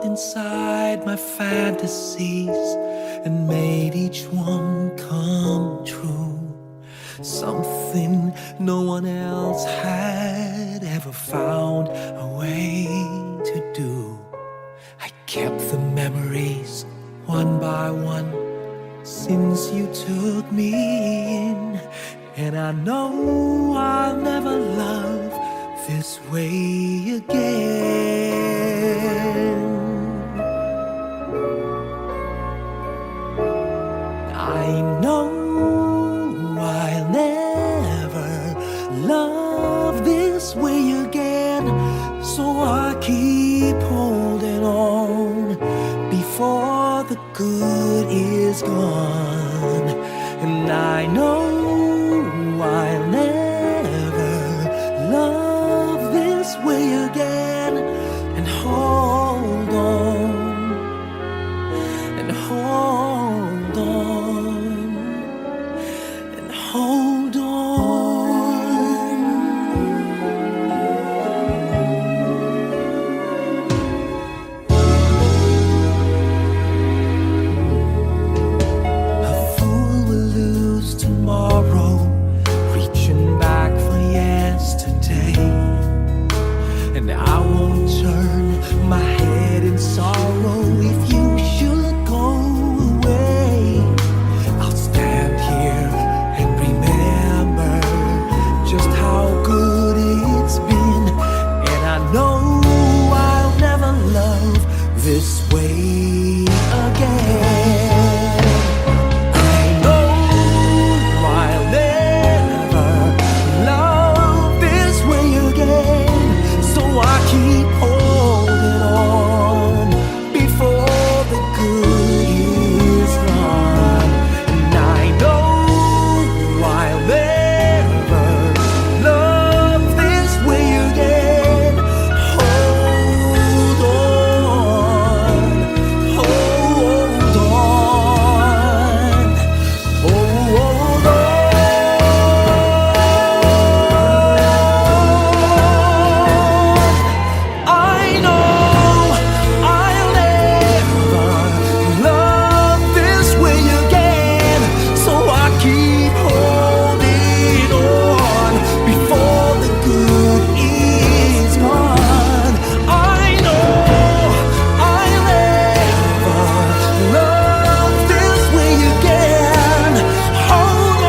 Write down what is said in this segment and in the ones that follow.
looked inside my fantasies and made each one come true. Something no one else had ever found a way to do. I kept the memories one by one since you took me in, and I know I'll never love this way again. I know I'll never love this way again, so I keep holding on before the good is gone. And I know I'll never love this way again, and hold on, and hold on, and hold on. A fool will lose tomorrow, reaching back for yesterday, and I won't turn my head in sorrow if you should go away. I'll stand here and remember just how good it's been, and I know I'll never love this way again. I know I'll never love this way again, so I keep holding on before the good is gone. And I know I'll never love this way again. Hold on, hold on, hold on. I know I'll never love this way again, so I keep holding on before the good is gone. I know I'll never love this way again. Hold on,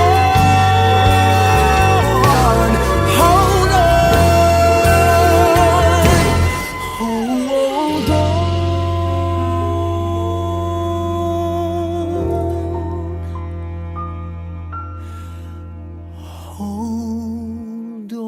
hold on, hold on. Hold on.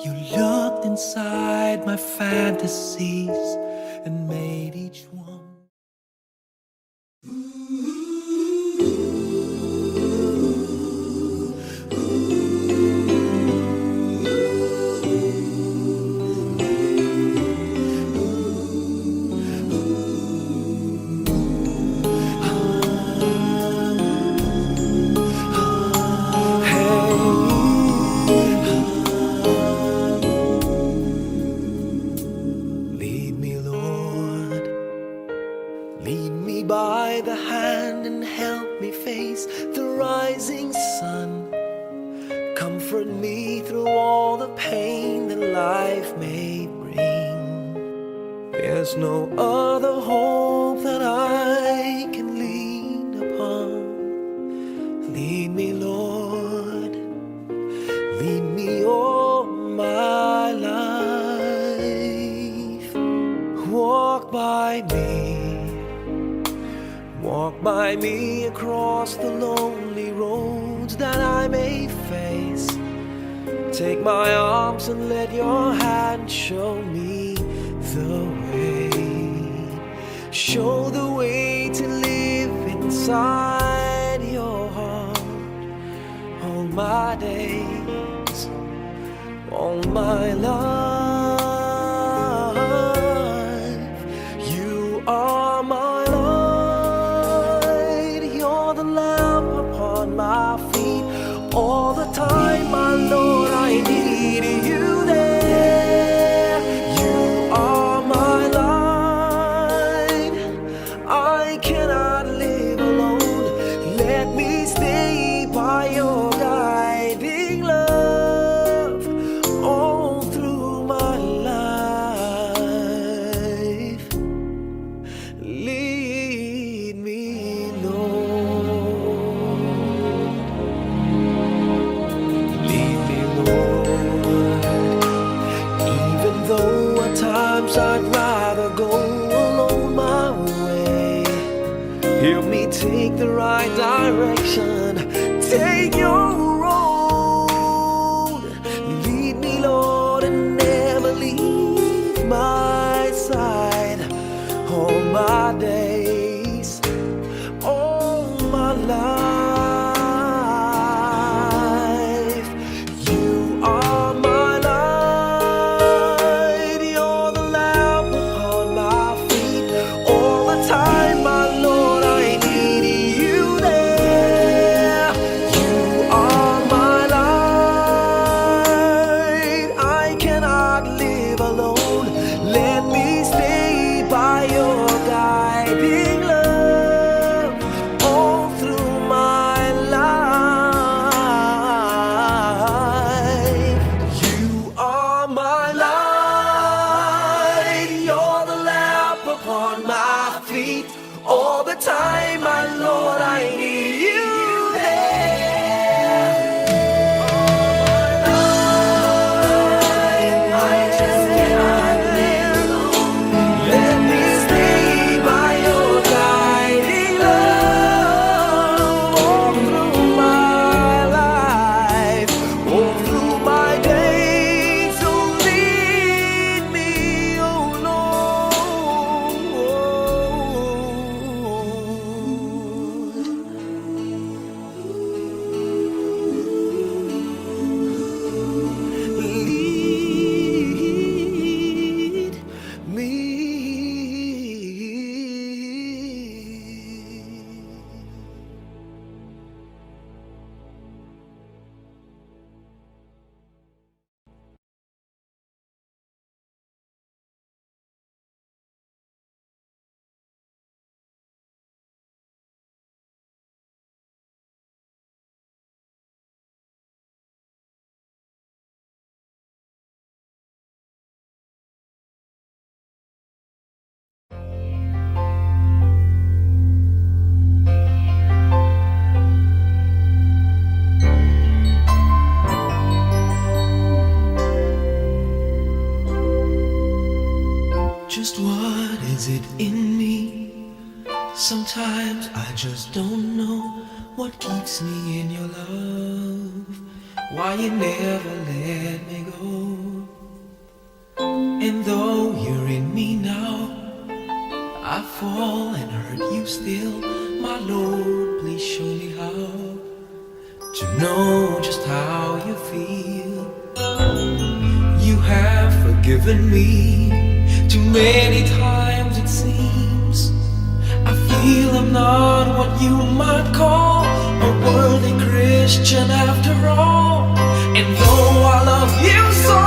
You looked inside my fantasies and made each one. Lead me, Lord, lead me by the hand and help me face the rising sun. Comfort me through all the pain that life may bring. There's no other hope that I can lean upon. Lead me, Lord, lead me, oh Guide me across the lonely roads that I may face. Take my arms and let your hand show me the way. Show the way to live inside your heart. All my days, all my life, you are my light. You're the lamp upon my feet. All the time, my Lord, I need you there. You are my light. I cannot live alone. Let me stay by your guiding love all through my life. Lead me, Lord. Lead me, Lord. Even though at times I'd rather go alone my way, help me take the right direction. Take your road. Lead me, Lord, and never leave my side. All my days, all my life, you are my light. You're the lamp upon my feet. All the time, my Lord, I need you there. You are my light. I cannot live alone. Let me stay by your guiding love all through my life. You are my light. You're the lamp upon my feet. All the time, my Lord, I need you there. I just cannot live alone. Let me stay by your guiding love all through my life, all through my days. So lead me, oh Lord. Lead me. Just what is it in me? Sometimes I just don't know what keeps me in your love. Why you never let me go. And though you're in me now, I fall and hurt you still. My Lord, please show me how to know just how you feel. You have forgiven me too many times, it seems. I feel I'm not what you might call a worthy Christian after all. And though I love you so,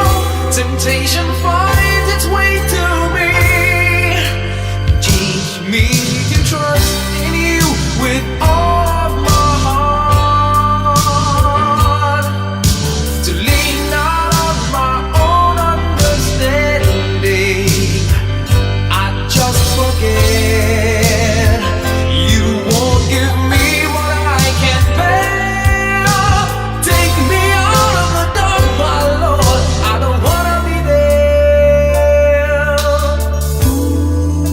temptation finds its way to me. Teach me to trust in you with all of my heart, to lean not on my own understanding. I just forget. You won't give me what I can't bear. Take me out of the dark, my Lord. I don't wanna be there. Ooh.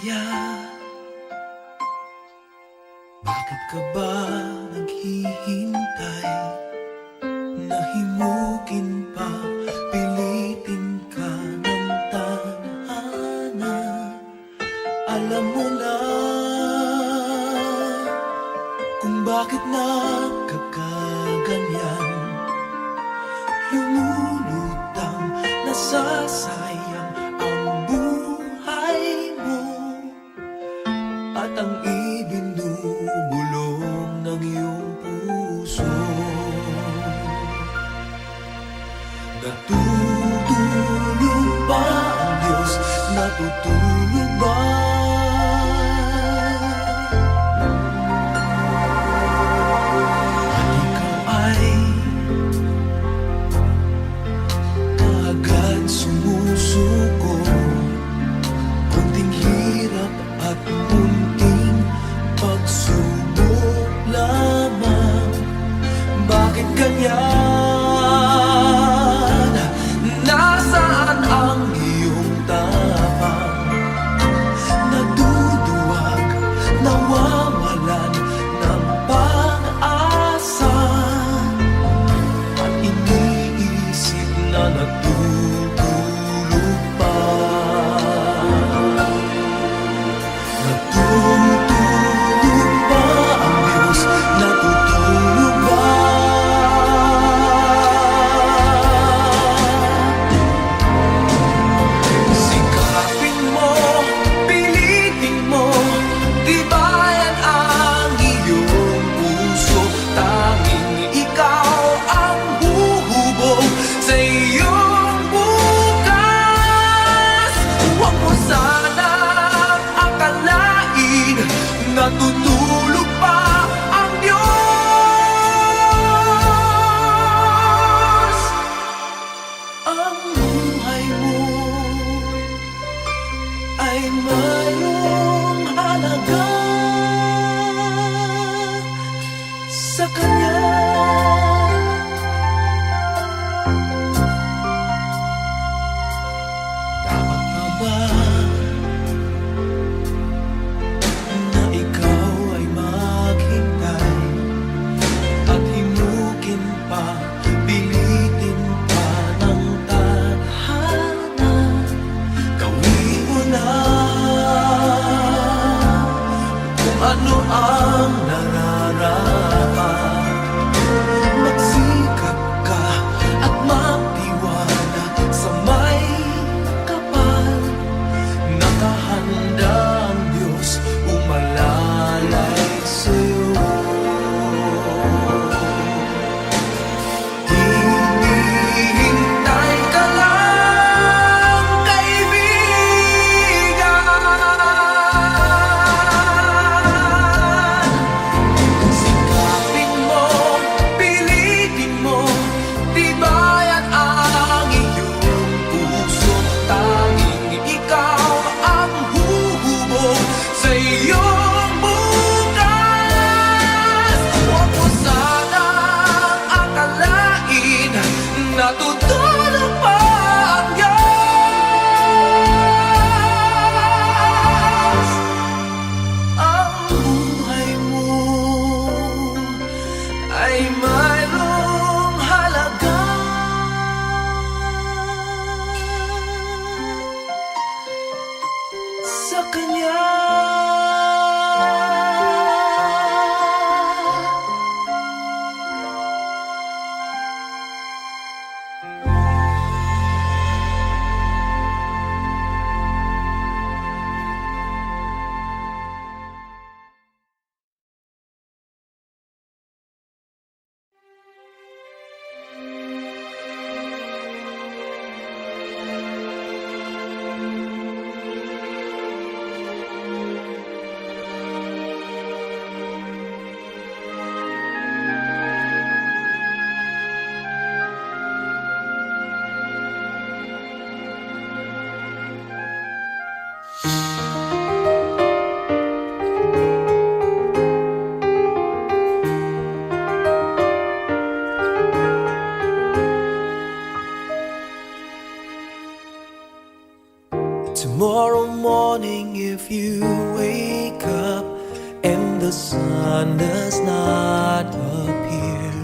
saya? Bakit ka ba naghihintay? Nahimukin pa, pilitin ka ng tadhana. Alam mo na kung bakit nagkakaganyan. Lumulutang, nasasayang ang buhay mo at ang ibinubulong ng iyong puso. Natutulog ba ang Diyos? Natutulog ba? At ikaw ay kaagad sumusuko. Kunting hirap at munting pagsubok lamang. Bakit ganyan? Nasaan ang iyong tapang? Naduduwag, nawawalan ng pag-asa, at iniisip na natutulog pa. Natutulog ba ang Diyos? Natutulog ba? Sikapin mo, pilitin mo, tibayan ang iyong puso. Tanging ikaw ang huhubog sa iyong bukas. Huwag mo sanang akalain natutulog pa ang Diyos. Ang buhay mo ay mayroong halaga sa Kanya. Dapat na ba na ikaw ay maghintay at himukin pa, pilitin pa ng tadhana? Gawin mo na kung ano ang nararapat. Magsikap ka at magtiwala sa may kapal. Nakahanda ang Diyos umalalay sa'yo. Hinihintay ka lang, kaibigan. Sikapin mo, pilitin mo, tibayan ang iyong puso. Tanging ikaw ang huhubog sa iyong bukas. Huwag mo sanang akalain natutulog pa ang Diyos. Ang buhay mo ay mayroong halaga sa Kanya. Tomorrow morning, if you wake up and the sun does not appear,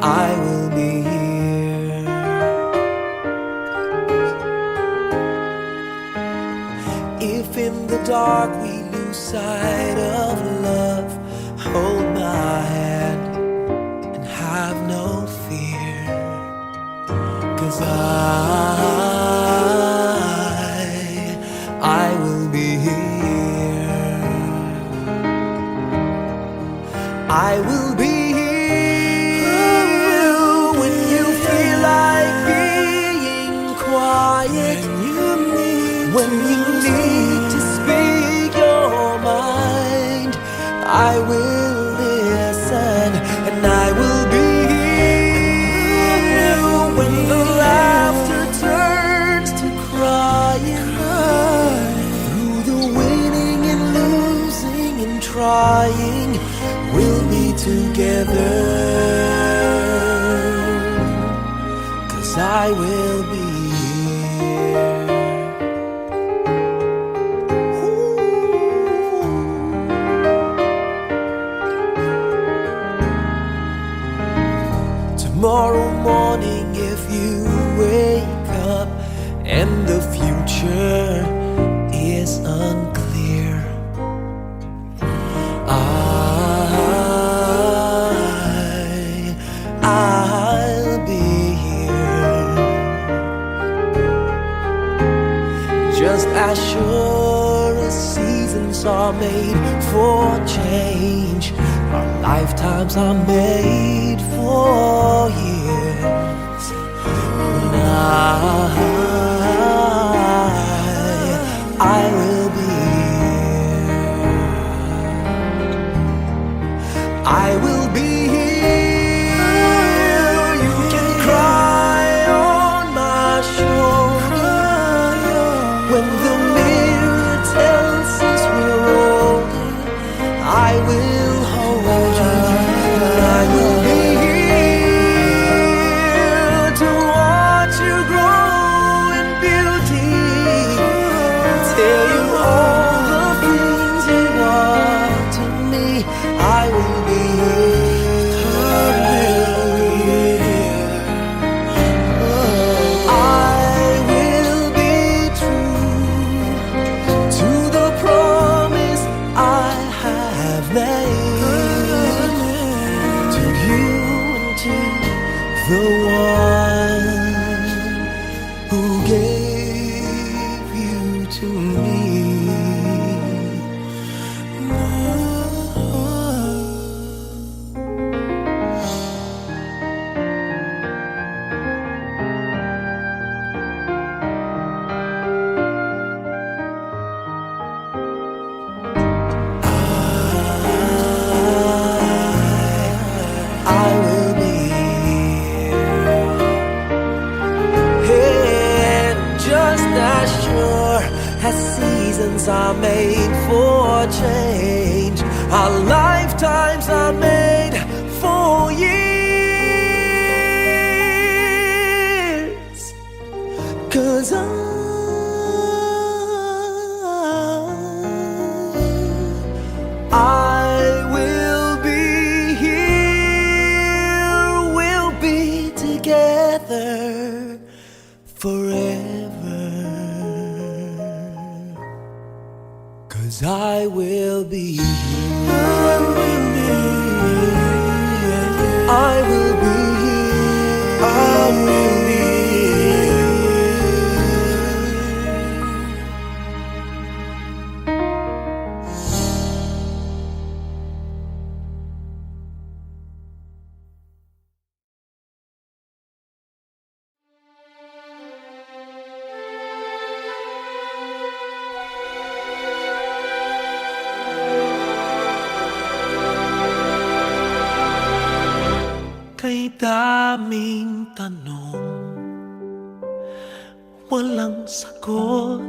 I will be here. If in the dark we lose sight of love, hold my hand and have no fear, 'cause I will be here. I will be here when you feel like being quiet, when you need to speak your mind. I will listen and I will be here when the laughter turns to crying. Through the winning and losing and trying, we'll be together, 'cause I will be here. Tomorrow morning, if you wake up and the future is unclear, I'll be here. Just as sure as seasons are made for change, our lifetimes are made for years. When I will be here. I will be here. You can cry on my shoulder when the mirror tells us we're older. I will hold you. I will be here to watch you grow in beauty, tell you all the things you are to me. I will be here. I will be true to the promise I have made to you and to the one who gave you to me. I will be here. And just as sure as seasons are made for change, our lifetimes are made for years. 'Cause I will be here. We'll be together forever, 'cause I will be here. I will be here. I will be here. Kay daming tanong, walang sagot.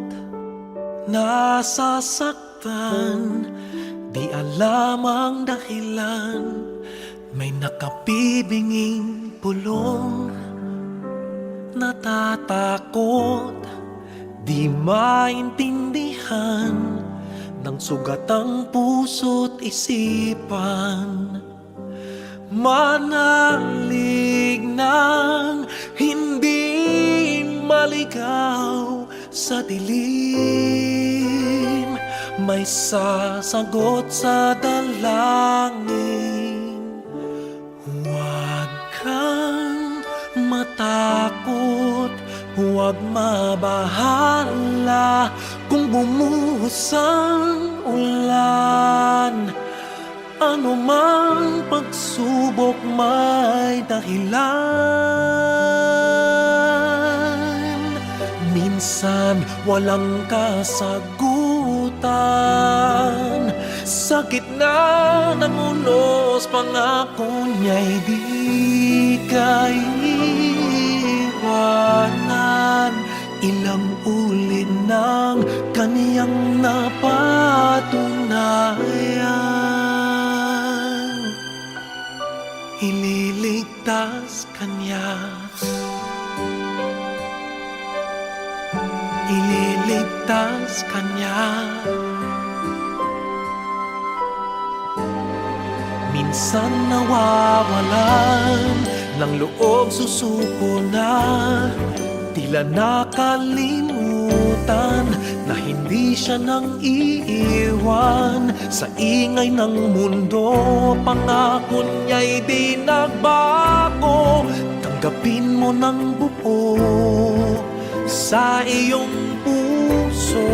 Nasasaktan, di alam ang dahilan. May nakabibinging pulong natatakot, di maintindihan ng sugat ang puso't isipan. Manalig ng hindi maligaw sa dilim, may sasagot sa dalangin. Huwag kang matakot, huwag mabahala kung bumuhos ang ulan. Ano mang pagsubok may dahilan. Minsan walang kasagutan, sa gitna ng unos pangako niya'y di kaiwanan. Ilang ulit ng kaniyang napatunayan, ililigtas kanya, ililigtas kanya. Minsan nawawalan ng loob, susuko na, tila nakalimutan na hindi siya nang iiwan. Sa ingay ng mundo, pangako niya'y di nagbago. Tanggapin mo ng buo sa iyong puso.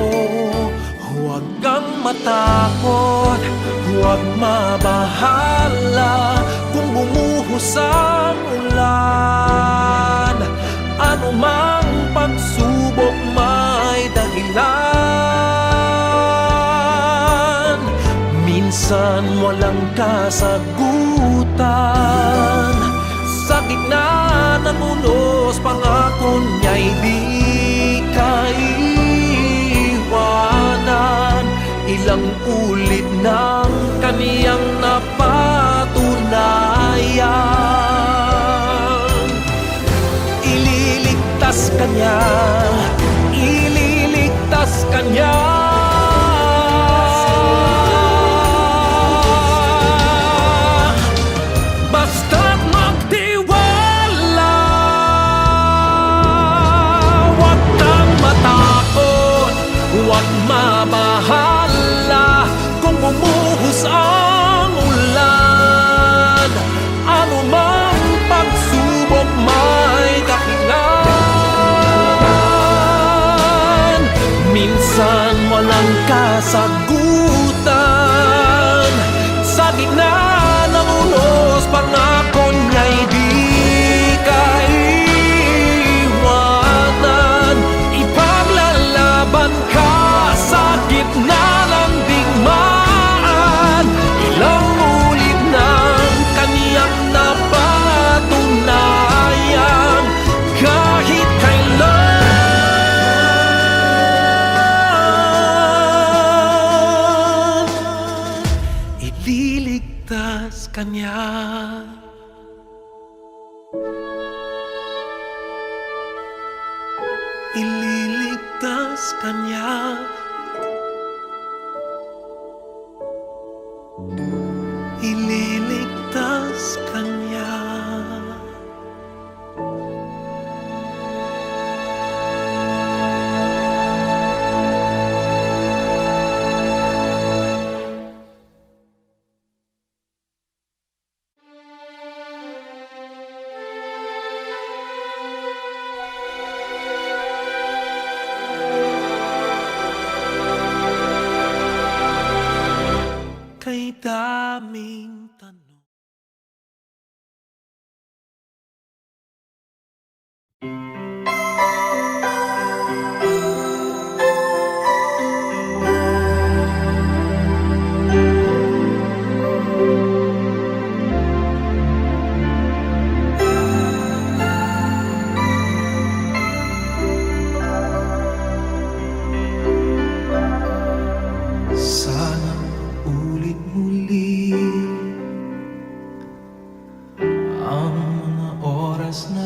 Huwag kang matakot, huwag mabahala kung bumuhos ang ulan. Ano mang pagsubok may dahilan. Minsan walang kasagutan, sa gitna ng unos pangako niya'y di kaiwanan. Ilang ulit ng kaniyang napatunayan, ililigtas kanya, ililigtas kanya. Basta't magtiwala, huwag kang matakot, huwag mabahala kung bumuhos ang ulan. Ano mang pagsubok may dahilan. Minsan walang kasagutan, sa gitna ng unos pangako niya'y di kaiwanan. Ipaglalaban ka sa gitna ng digmaan. Ilang ulit ng kaniyang napatunayan, kahit kailan ililigtas kanya. Ililigtas kanya, ililigtas kanya.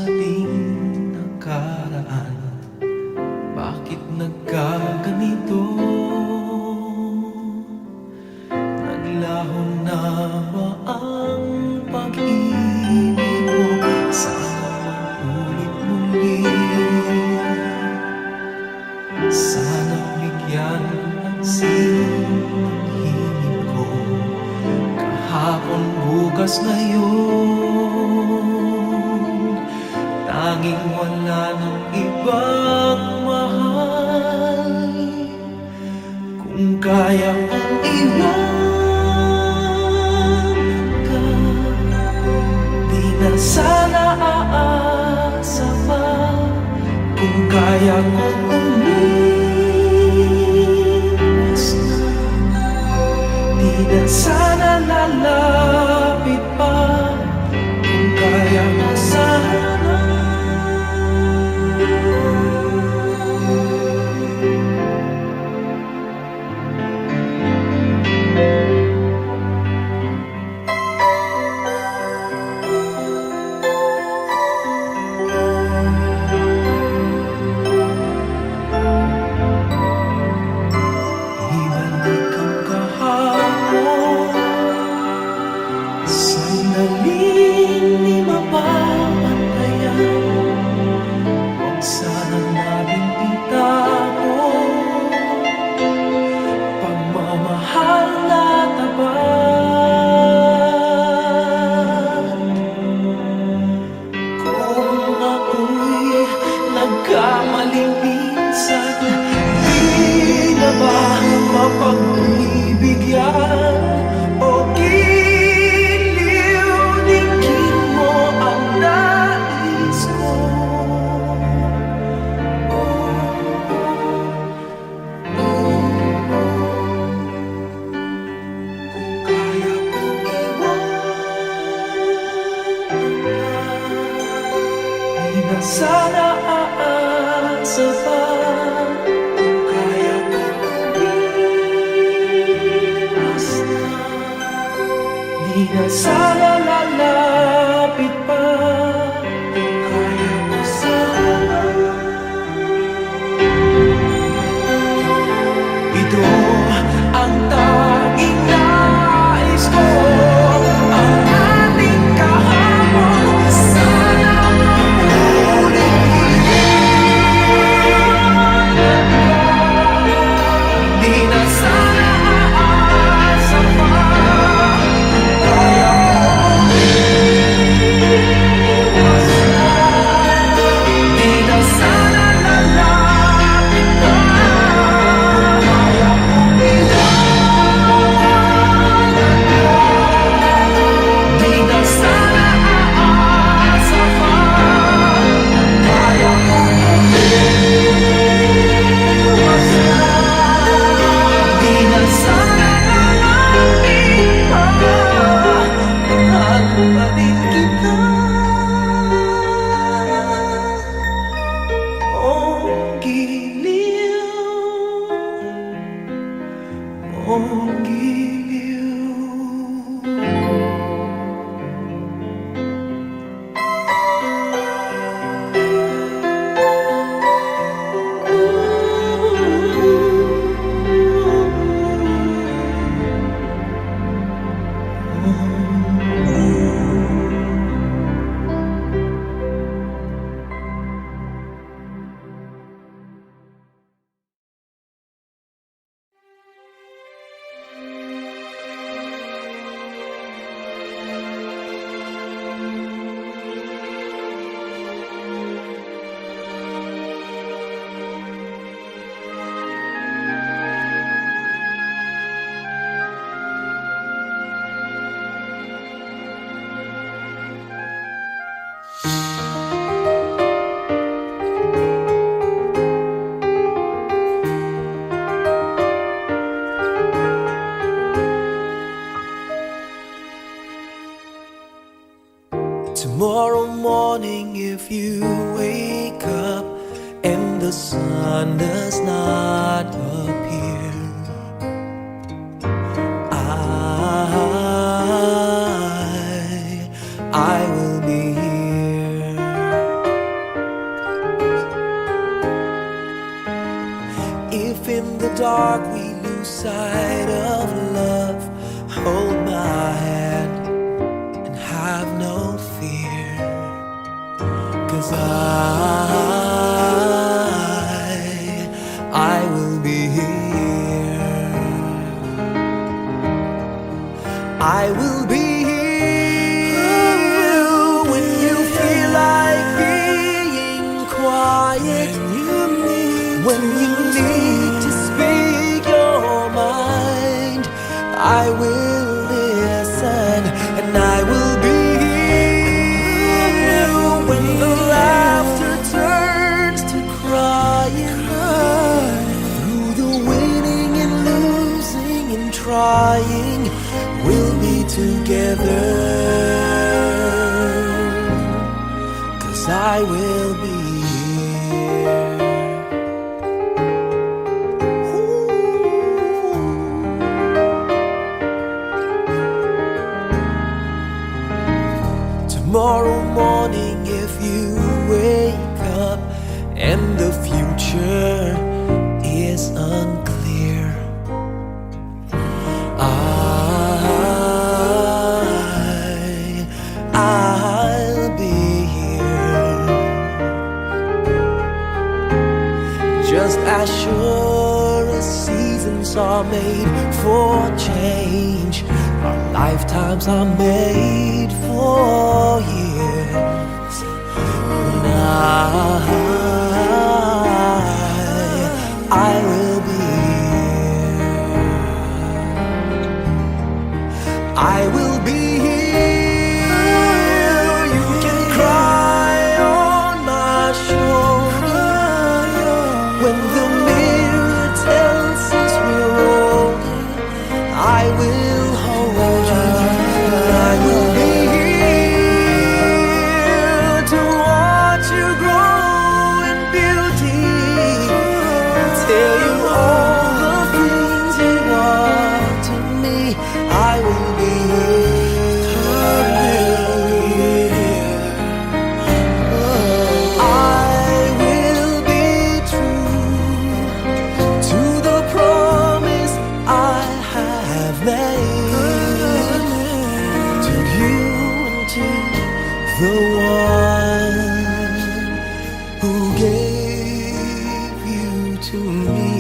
ating nakaraan, bakit nagkaganito? Naglaho na ba ang pag-ibig mo? Sana maulit muli. Sana bigyan ng ng hingin ko, kahapon, bukas, ngayon. Tanging wala ng ibang mahal. Kung kaya kong iwan ka, di na sana aasa pa. Kung kaya kong umiwas na, di na sana lalapit pa. Kung kaya mo sana. Sandaling di mapapatayan, huwag sana natin itago. Pagmamahal na tapat. Kung ako'y nagkamaling minsan, di na ba mapagbibigyan? O sana aasa pa. Kung kaya kong umiwas na, di na sana lalapit pa. Kung kaya mo sana. Ito ang tanging nais ko, ang ating kahapon. Sana tomorrow morning, if you wake up and the sun does not appear, I will be here. dark we lose sight of love, hold my hand and have no fear, 'cause I will be here. I will be here when you feel like being quiet, when you need to speak your mind. I will listen and I will be here when the laughter turns to crying. Through the winning and losing and trying, we'll be together, 'cause I will be here. Tomorrow morning, if you wake up and the future is unclear, I'll be here. Just as sure as seasons are made for change, our lifetimes are made for years. When I will be here. I will be here. You can cry on my shoulder when the mirror tells us we're older. I will hold you. I will be here to watch you grow in beauty, tell you all the things you are to me. I will be here. I will be true to the promise I have made to you and to the one who gave you to me.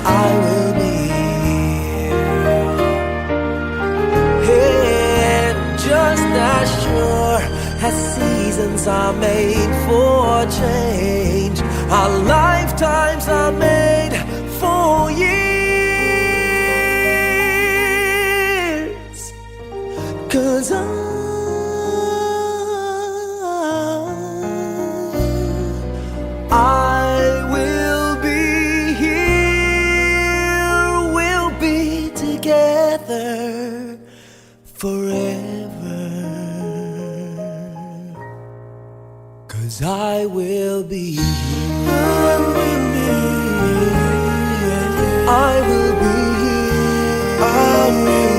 I will be here, and just as sure as seasons are made for change, our lifetimes are made for years. 'Cause I will be here, we'll be together forever, 'cause I will be here. I will be here. I will